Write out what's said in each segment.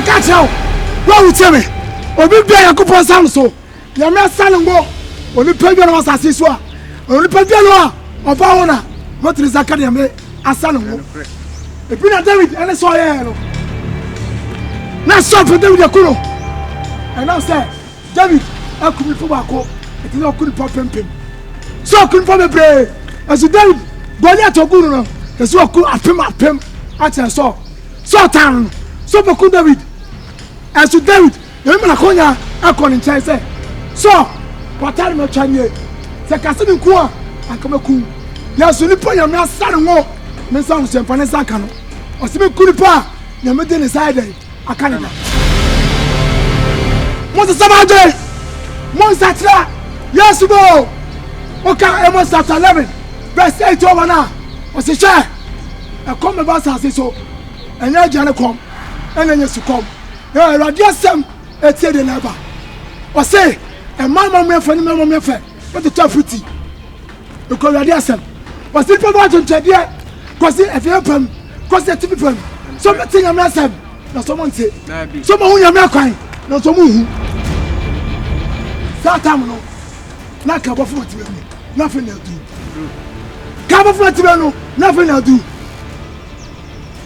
me catch out. What will tell me? Obi be a couple sound so. You may stand go. Only pay you was assiswa. Only pay you of our owner. What is academy? A son of a Pina David and a soil. Now stop for David Akuno. And now say, David, I could be for Bako. It is not good for pimping. So I couldn't form a prayer. As you David, Bolia to Guno. There's no good at him. I saw. So town. So for David. As you David, you remember Konya, I call in China. So, what time of China? The Cassidy Kua, I come a cool. Yes, you put your man son more. Men sound some Panessa Cano. Or some Kuripa, your middle inside I can't. What's the Saturday? Monsatra, yes, you go. Okay, almost after 11. Verse 8 over now. What's the share? I come about as so. And now Jana come. And then you come. Yeah, I just some. Let's say the never. Or say, and my mama friend, my mama friend. What the tough pretty? Because I just some. Was it for what on Chadia? Because if you open, because the TV from something I'm not saying. Now someone say, someone who you're not crying. No, someone who. That time, no. Not cover for what you mean. Nothing they'll do. Cover for what you know. Nothing they'll do.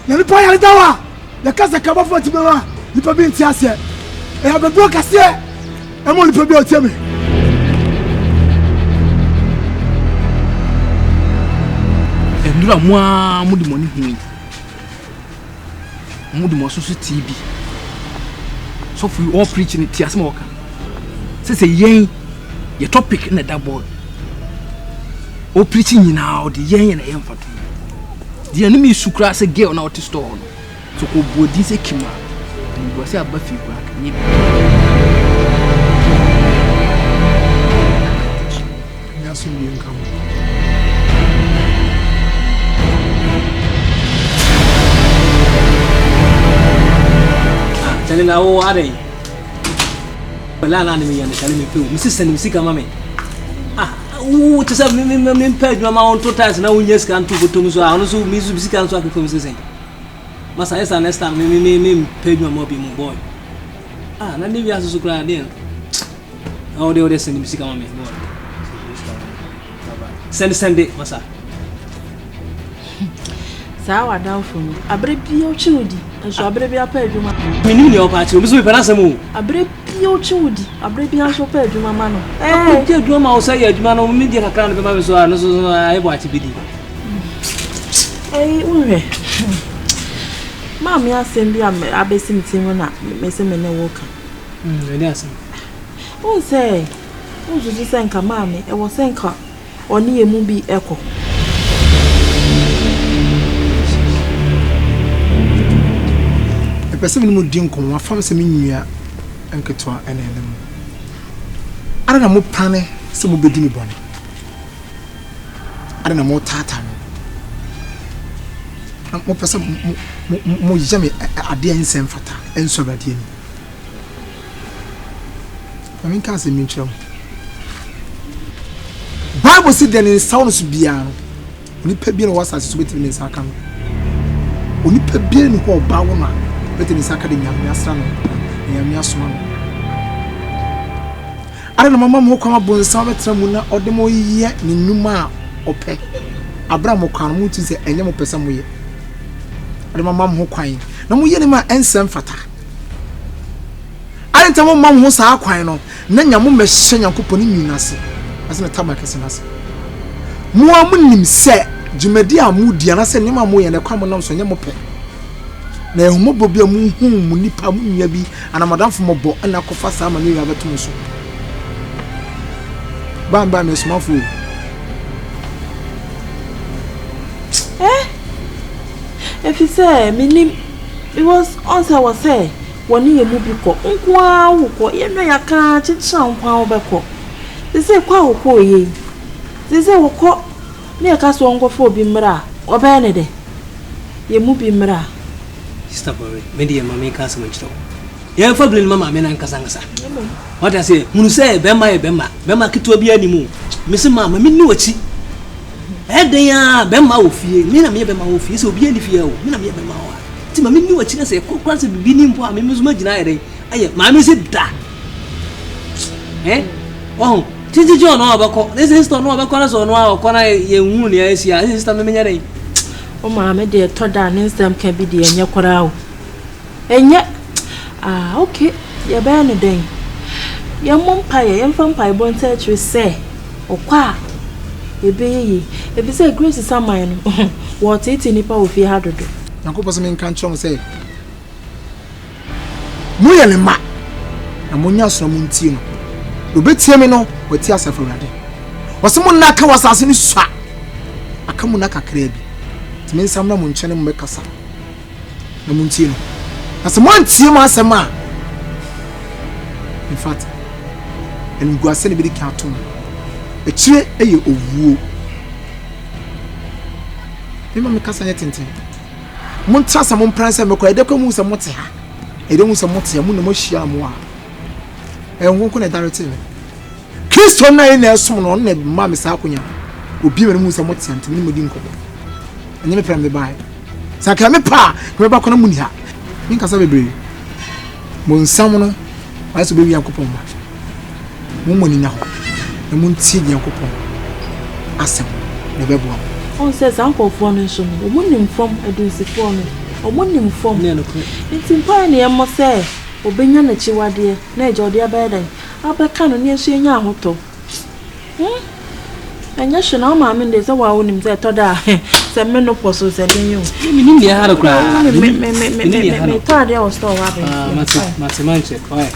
Now the point tower. The casa cover for what you know. You put me in Tiasia. I have a broker here. I'm only for tell me. And do moi, moody money. Moody Mosu TV. So for you all preaching it, Tiasmoka. Says a yang, your topic in the double. All preaching now, the yang and empathy. The enemy is Sukra a girl now to store. So go bodies a kima. And you was a buffy back. Yes, you come. Telling how are they? Lana me and telling me, Mrs. and Missy Mammy. Oh, to have me paid my own 2 times now. Yes, can't do to me. So I also miss Missy so I can come say. Massa, yes, next time, me paid my mobile boy. Ah, let me ask you to cry then. Oh, they were sending Missy Mammy. Send it, Massa. Sawa down for me. A brave chudi, and so a brave paid you. Meaning your party, Miss Panasamu. A brave chudi, a brave so paid you, Mamma. Eh, dear Drama, say, man, of media account of my so I watch it. Eh, Mammy, I send me a basin Timona, Mason and Walker. Yes. Oh, say, who's the Sanka, Mammy? I was Sanka or near Mubi Echo. Person mu din ko wa fam se menua enketwa enenem ara na mo pane se mo bedi mi bone ara na mo tata no mo pese mo yame ade ensem fata enso bade ni amin ka se min chiro Bible si den in sound so bia no oni pa bia no wasa so beti mi nsa kan oni pa bia ni ko ba wo ma beti ni saka de nyame asra no nyame asoma no ara na mama mo kwa bonsa betra mu na ode mo ye ni numa ope abra mo kwa mo tuse enye mo pesa mo ye ara mama mo kwan na mo ye ni ma ensem fata ara nta mo mama mo sa kwan no na nyamo mehye nyankopɔ ni nyinase asena tamakese nase mo amunim se djumadi amudi na se ni ma mo ye na kwa mo nam so nye mo pe na ehumo bobi amu hu mu nipa mu nwa bi ana madamfo mobo na kofa sa ma ne ya betum so bamba me smafo if you say minim it was also was say woni ye mu bi ko nkwa wo ko ye no ya ka chicha nkwa wo be ko se kwa wo ko ye se wo ko ne ka so nkofo obi mra oba ne de ye mu bi mra stop away. Maybe my main cast much. Yeah, for blame mamma, men and Casangasa. What I say, Munu say, Bema Kitu be any more. Miss Mamma, me knew it. And they are Bema of ye, Mina Bema of ye, so be any fear, Mina Bema. ti ma me ni wa chine se kokran se bibi ni mpo a me mezuma gina yere aye ma me se da oh titi John no abako this sister no abako na so no akọ na ye hu ne ya sia sister me menya dai o ma me de to da ne nsem ka bi de enye kwara o enye okay ye ba no den ye mompa ye mfampa ibonta tru se okwa ebeyi ebi se grace saman no what it nipa ofi ha dodo Yankopo se men kan chong say mu ye ne ma na mo nya so mo ntie no obetie me no wati asafo rade wose mo na ka wasase ni swa aka mo na kakra bi timi nsam na mo nchene mo bekasa na mo ntie no na se mo ntie mo asema in fact en guase ne bi ka atom e chire eye owuo mema me kasa nyetenten mo ntrasa mo pranse me ko edekwa mu se mo te ha edemu se mo te mu na mo hia mo a ehun na directive Kristo na ina esom no na ma me sa akonya obi me mu se mo te antimi mo di nkobo enye me pram me bai saka me pa me ba kona mu ni ha min kasa bebre mo nsam no aso be wi Yakobon ma mo ni nya ho na mo ntie Yakobon asem na bebo on says uncle for no so no mo nim from adusifo no o mo nim from ne no ko ntimpa ne yemo say obenya na chiwade na ejode abadan abeka no ne nso enya ahoto anya shona o ma me ndeze wa wonim ze to da se me no poso se den yo me ni ne ha kra me ta de o store wa be manche oi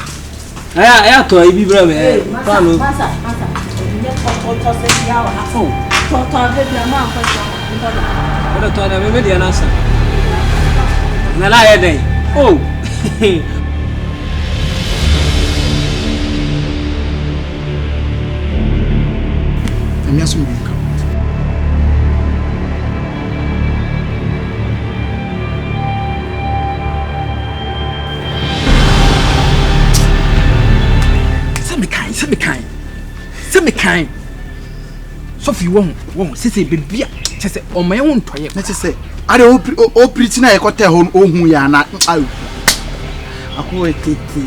aya to ibi bra me pa no masa nye to se ya wa ha to be bia ma ko so ora to na me dia na sa na la ya dai oh ami asum bi ka se me kan so fi won sese bebia chese o me won toye na chese are o preach na e kote ho ohun ya na ayo ako etete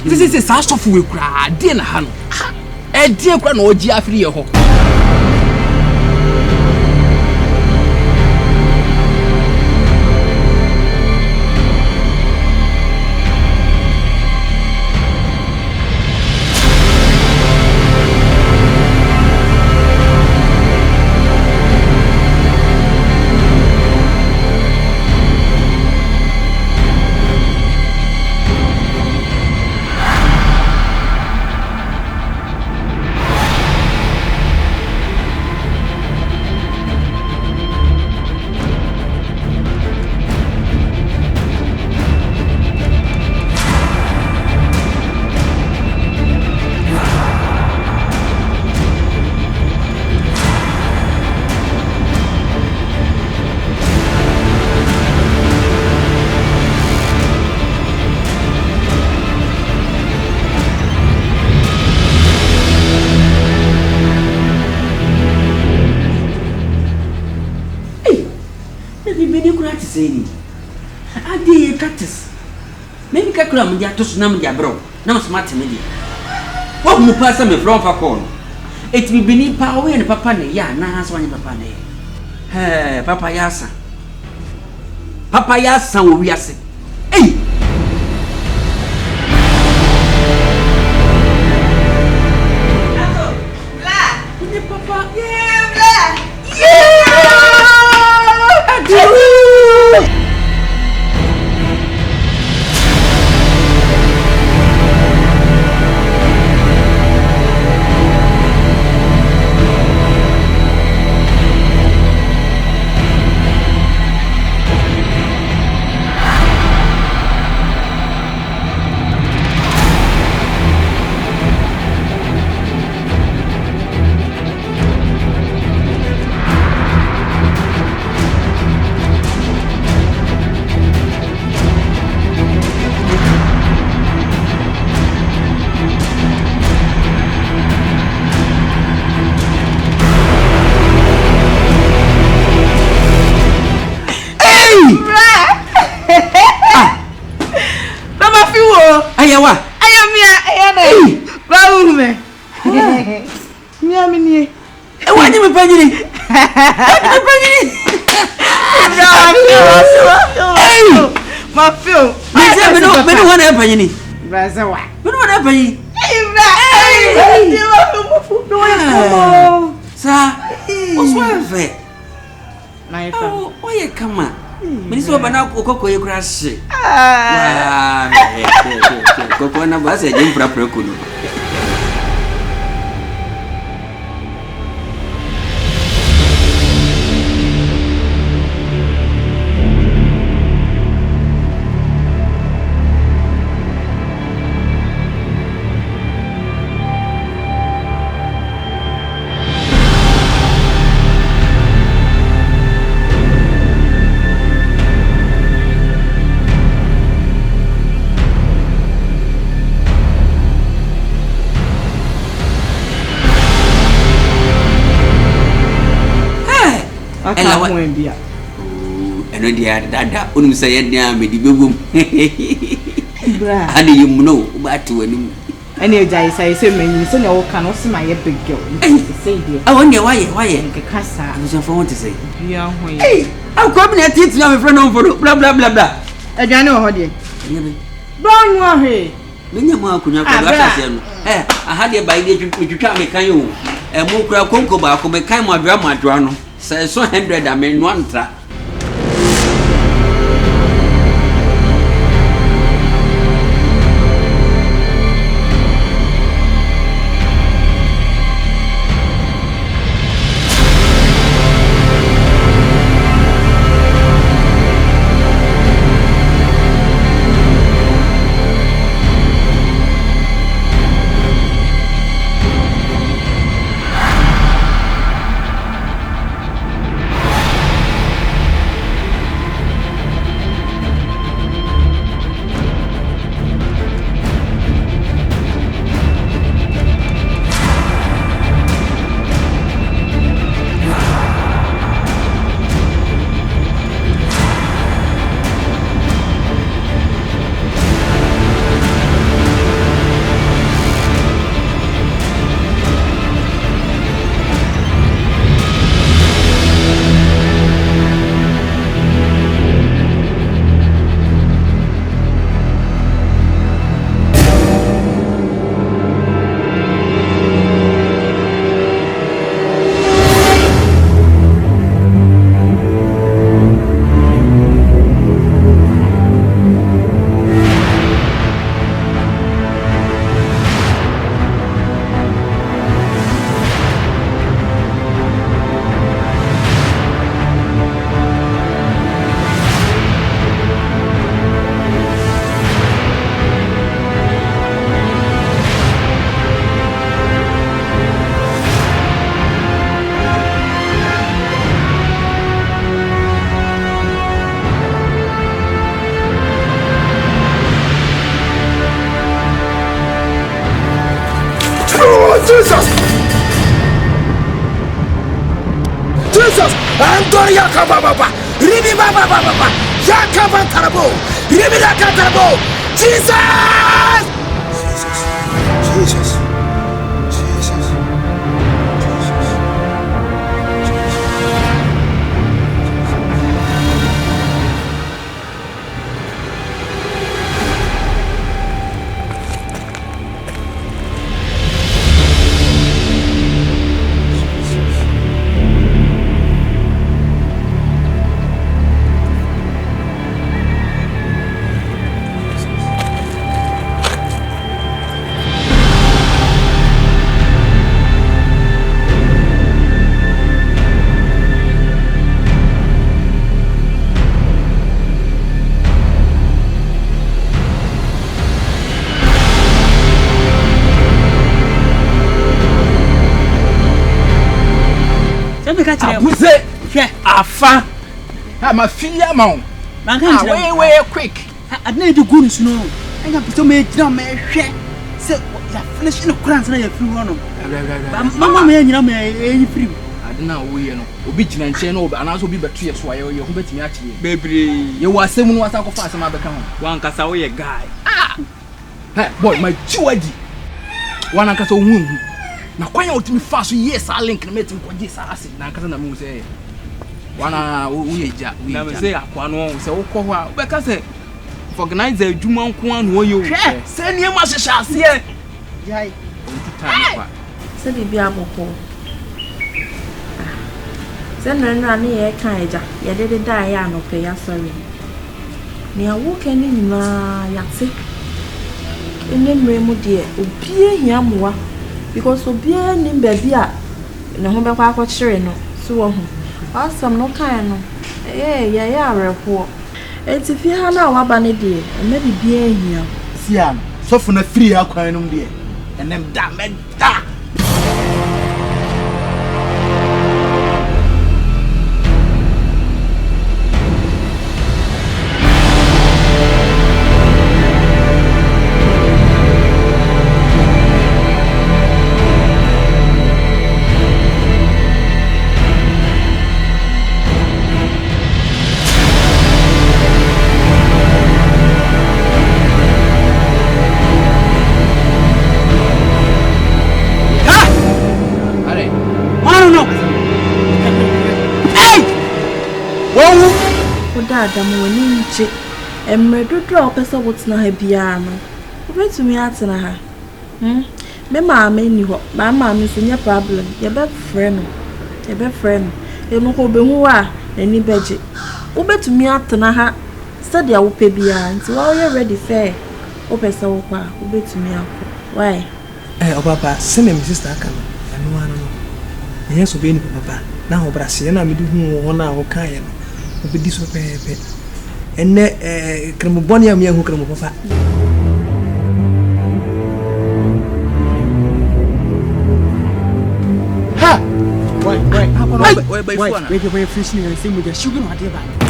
sese sa so fu we kura de na ha no e de kura na oji afiri ye ho Saying, I did practice. Maybe Kakuram to Sunam Jabro, no smart media. What will pass me from Facon? It will be need power and Papane, ya, Nas one Papane. Hey, Papa Yasa. Papa Yasa will be a sick. Hey! Papa, ayawa. Ayamia, ayane. Baume. Mia mini. E wani me panyini. Ma feel. Me no wana panyini. Braza wa. Me no wana panyini. Sa, oswa fe. Na ifa. Oye kama. Me so bana okoko ye crash. Koko na base je mpra kuno. Ela wa mbia. Eno dia dada unum say yedna me di begum. Bra. Ade yim no ubati wanim. Ene ejai say manyi so na wo kan wo se ma ye big girl. Say dia. Ah won dia waye. Nke kasa. So for what to say? Bia ho ye. Hey, I'm coming at it now my friend on for blah blah blah blah. Adwane wo ho de. Nyebe. Don wo he. Menya mu akunya kwa asase no. Aha de ba ide twitwa me kan yo. Mu kura konko ba ko me kan mu adwa no. Say so 100 I mean one tra. Jesus! Antonia Kababa! Ribi Baba Baba! Yakaba Tarabo! Ribi Tarabo! Jesus! Jesus! Abuse afa ama fia ma on way quick I need to go to know I have to make them say ya finish in crans na ya free one mama me nyina me free adena wo ye no obi gina nche no anaso obi beto ye so aye ye ho betimi achi bebre ye wo asem no wasa ko fa asem abeka ho wan kasa wo ye guy Hey boy, my chiwadi. Wana nkasa ohun na kwanya otimi fa so yes a link na metim kwaje sa acid na nkasa na me say wana uyeja na me say akwa no say wokọ ho a obeka say organize adwuma nko an wo yo say nie ma hyehyɛ ase yai Say bibi aboko. Say nranra ne ye kan eja. Ye de da ya no pe ya sorry. Ni awo kani nyina yate. Ene mremu de obie hia moa because obie ni baabi a ne ho be kwa akɔkyere no so wo ho. Asam no kan no. Ye arepo. Enti fi ha na waba ne de, me bibie hia. Sia no. So for na free akwan no de. Enem da me da. Adam woni nche emre dodo a opesa wotna ha bia no obetumi atena ha me maame ni ho ma maame so nya problem ye be frɛ no e no ko behu a ani beje obetumi atena ha study a wo pe bia nti wa you ready fair opesa wo kwa obetumi akọ why obaba sene mi sister aka no anu anu no ye so be ni papa na ho brase na me du hu ho na ho kan ye no obedi so pepe enne kremo boni am ye hu kremo papa ha why wait fish ni say mu ja sugar no ade ba